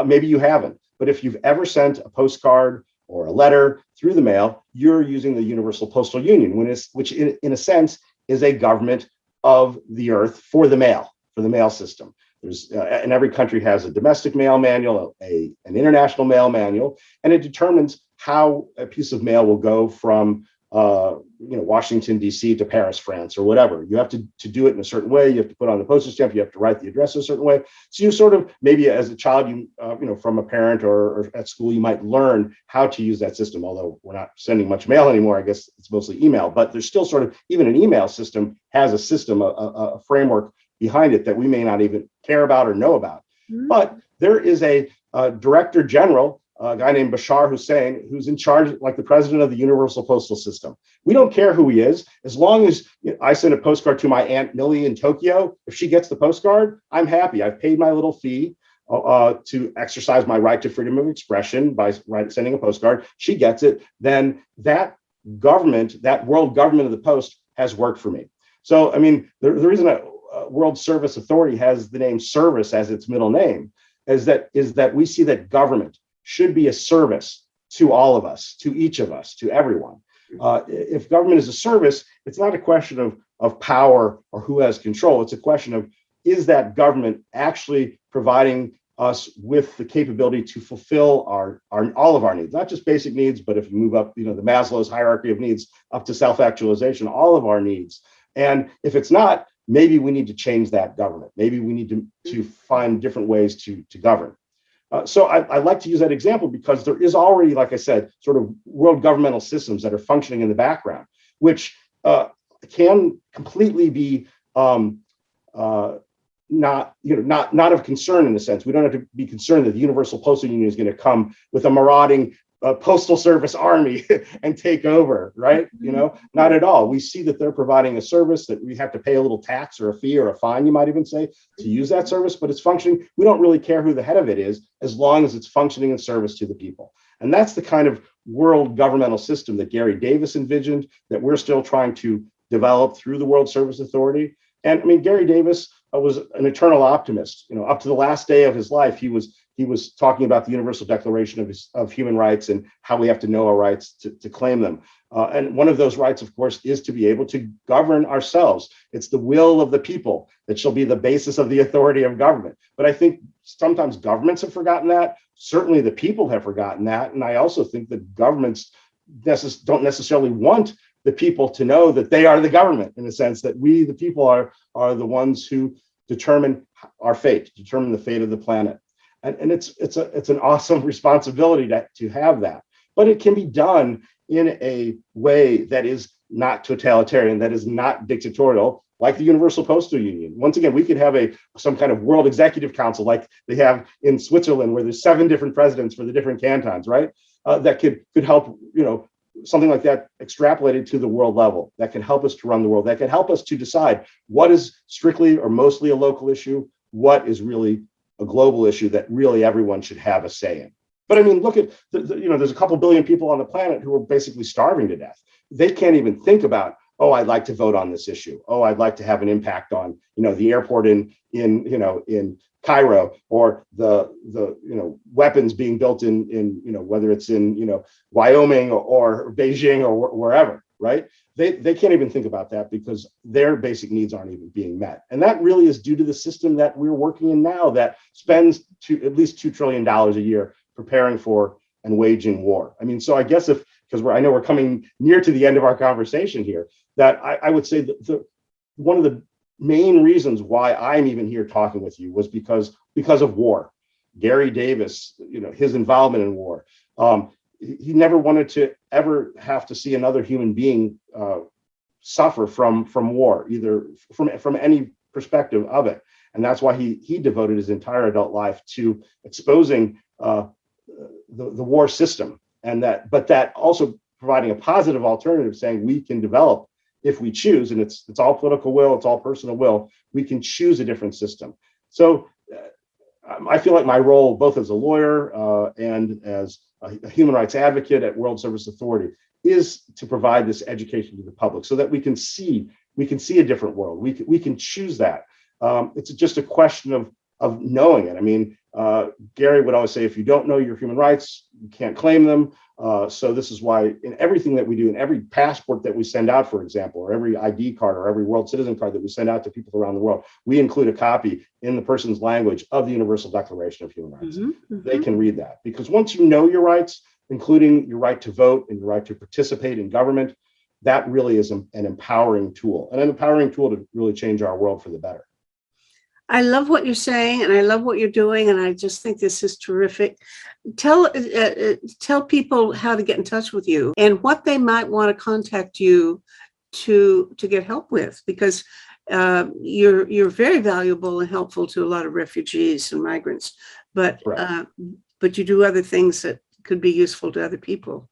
maybe you haven't. But if you've ever sent a postcard or a letter through the mail, you're using the Universal Postal Union, which in a sense is a government of the earth for the mail system. And every country has a domestic mail manual, an international mail manual, and it determines how a piece of mail will go from Washington, D.C. to Paris, France, or whatever. You have to do it in a certain way. You have to put on the postage stamp. You have to write the address a certain way. So you sort of, maybe as a child, from a parent or at school, you might learn how to use that system. Although we're not sending much mail anymore, I guess it's mostly email. But there's still sort of, even an email system has a system, a framework behind it that we may not even care about or know about. Mm-hmm. But there is a director general, a guy named Bashar Hussein, who's in charge, like the president of the Universal Postal System. We don't care who he is, as long as I send a postcard to my Aunt Millie in Tokyo. If she gets the postcard, I'm happy. I've paid my little fee to exercise my right to freedom of expression by sending a postcard. She gets it. Then that government, that world government of the post, has worked for me. So, I mean, the reason World Service Authority has the name service as its middle name is that we see that government should be a service to all of us, to each of us, to everyone. If government is a service, it's not a question of power or who has control. It's a question of, is that government actually providing us with the capability to fulfill all of our needs, not just basic needs, but if you move up, the Maslow's hierarchy of needs up to self-actualization, all of our needs. And if it's not, maybe we need to change that government. Maybe we need to find different ways to govern. So I like to use that example because there is already, like I said, sort of world governmental systems that are functioning in the background, which can completely be not of concern in the sense. We don't have to be concerned that the Universal Postal Union is going to come with a marauding postal service army and take over, right? Not at all. We see that they're providing a service that we have to pay a little tax or a fee or a fine, you might even say, to use that service, but it's functioning. We don't really care who the head of it is, as long as it's functioning in service to the people. And that's the kind of world governmental system that Gary Davis envisioned, that we're still trying to develop through the World Service Authority. And I mean, Gary Davis was an eternal optimist. Up to the last day of his life, he was talking about the Universal Declaration of Human Rights and how we have to know our rights to claim them. And one of those rights, of course, is to be able to govern ourselves. It's the will of the people that shall be the basis of the authority of government. But I think sometimes governments have forgotten that. Certainly the people have forgotten that. And I also think that governments don't necessarily want the people to know that they are the government, in the sense that we, the people, are the ones who determine our fate, determine the fate of the planet. And it's an awesome responsibility to have that. But it can be done in a way that is not totalitarian, that is not dictatorial, like the Universal Postal Union. Once again, we could have some kind of World Executive Council like they have in Switzerland, where there's 7 different presidents for the different cantons, right? That could help, something like that extrapolated to the world level, that can help us to run the world, that can help us to decide what is strictly or mostly a local issue, what is really a global issue that really everyone should have a say in. But I mean, look at, there's a couple billion people on the planet who are basically starving to death. They can't even think about, oh, I'd like to vote on this issue. Oh, I'd like to have an impact on, the airport in Cairo, or the weapons being built in whether it's in Wyoming or Beijing or wherever, right? They can't even think about that because their basic needs aren't even being met. And that really is due to the system that we're working in now, that spends at least $2 trillion a year preparing for and waging war. I mean, so I guess because I know we're coming near to the end of our conversation here, that I would say that one of the main reasons why I'm even here talking with you was because of war. Gary Davis, his involvement in war. He never wanted to ever have to see another human being suffer from war, either from any perspective of it. And that's why he devoted his entire adult life to exposing the war system, but that also providing a positive alternative, saying we can develop, if we choose, and it's all political will, it's all personal will, we can choose a different system. So I feel like my role, both as a lawyer and as a human rights advocate at World Service Authority, is to provide this education to the public so that we can see a different world. We can choose that. It's just a question of knowing it. I mean, Gary would always say, if you don't know your human rights, you can't claim them. So this is why in everything that we do, in every passport that we send out, for example, or every ID card or every world citizen card that we send out to people around the world, we include a copy in the person's language of the Universal Declaration of Human Rights. They can read that, because once you know your rights, including your right to vote and your right to participate in government, that really is an empowering tool, and an empowering tool to really change our world for the better. I love what you're saying, and I love what you're doing, and I just think this is terrific. Tell people how to get in touch with you and what they might want to contact you to get help with, because you're very valuable and helpful to a lot of refugees and migrants, but you do other things that could be useful to other people.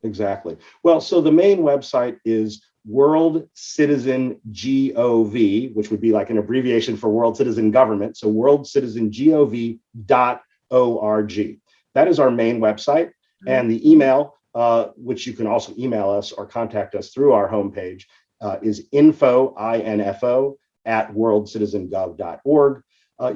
Exactly. Well, so the main website is World Citizen Gov, which would be like an abbreviation for World Citizen Government. So worldcitizengov.org. That is our main website. And the email, which you can also email us or contact us through our homepage, is info at worldcitizengov.org.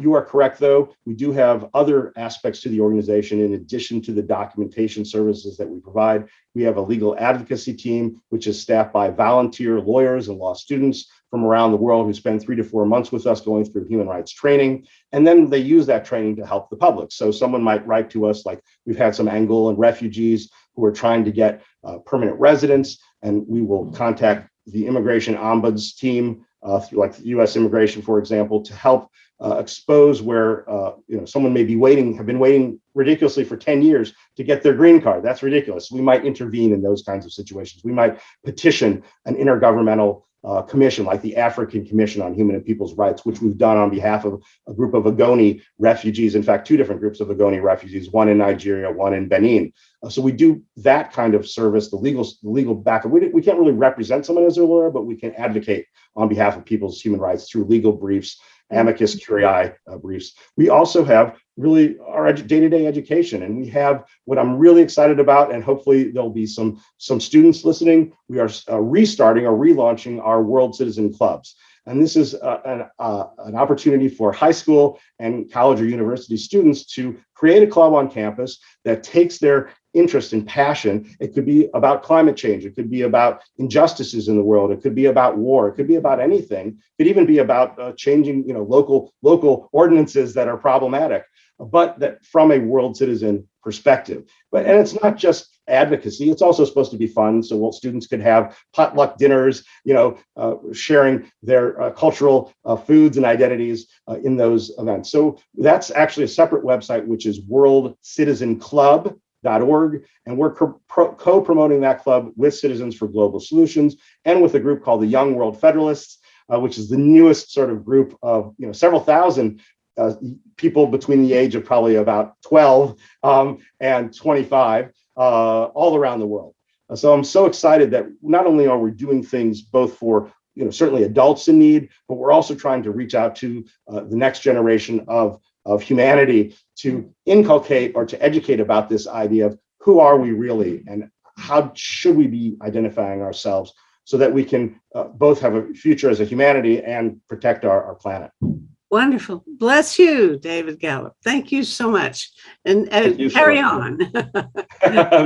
You are correct, though. We do have other aspects to the organization in addition to the documentation services that we provide. We have a legal advocacy team, which is staffed by volunteer lawyers and law students from around the world who spend 3 to 4 months with us going through human rights training. And then they use that training to help the public. So someone might write to us, like we've had some Angolan refugees who are trying to get permanent residence, and we will contact the immigration ombuds team through like U.S. Immigration, for example, to help expose where someone may be have been waiting ridiculously for 10 years to get their green card. That's ridiculous. We might intervene in those kinds of situations. We might petition an intergovernmental commission like the African Commission on Human and People's Rights, which we've done on behalf of a group of Ogoni refugees. In fact, 2 different groups of Ogoni refugees, one in Nigeria, one in Benin. So we do that kind of service, the legal backup. We can't really represent someone as their lawyer, but we can advocate on behalf of people's human rights through legal briefs, amicus curiae briefs. We also have really our day-to-day education, and we have what I'm really excited about, and hopefully there'll be some students listening. We are restarting or relaunching our World Citizen Clubs. And this is an opportunity for high school and college or university students to create a club on campus that takes their interest and passion. It could be about climate change. It could be about injustices in the world. It could be about war. It could be about anything. It could even be about changing, local ordinances that are problematic, but that from a world citizen perspective. And it's not just advocacy. It's also supposed to be fun. So students could have potluck dinners, sharing their cultural foods and identities in those events. So that's actually a separate website, which is worldcitizenclub.org. And we're co-promoting that club with Citizens for Global Solutions and with a group called the Young World Federalists, which is the newest sort of group of several thousand people between the age of probably about 12 and 25 all around the world. So I'm so excited that not only are we doing things both for certainly adults in need, but we're also trying to reach out to the next generation of humanity to inculcate or to educate about this idea of who are we really and how should we be identifying ourselves so that we can both have a future as a humanity and protect our planet. Wonderful. Bless you, David Gallup. Thank you so much. And carry on.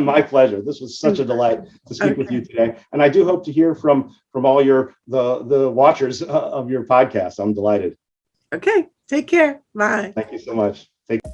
My pleasure. This was such a delight to speak with you today. And I do hope to hear from all the watchers of your podcast. I'm delighted. Okay. Take care. Bye. Thank you so much. Take care.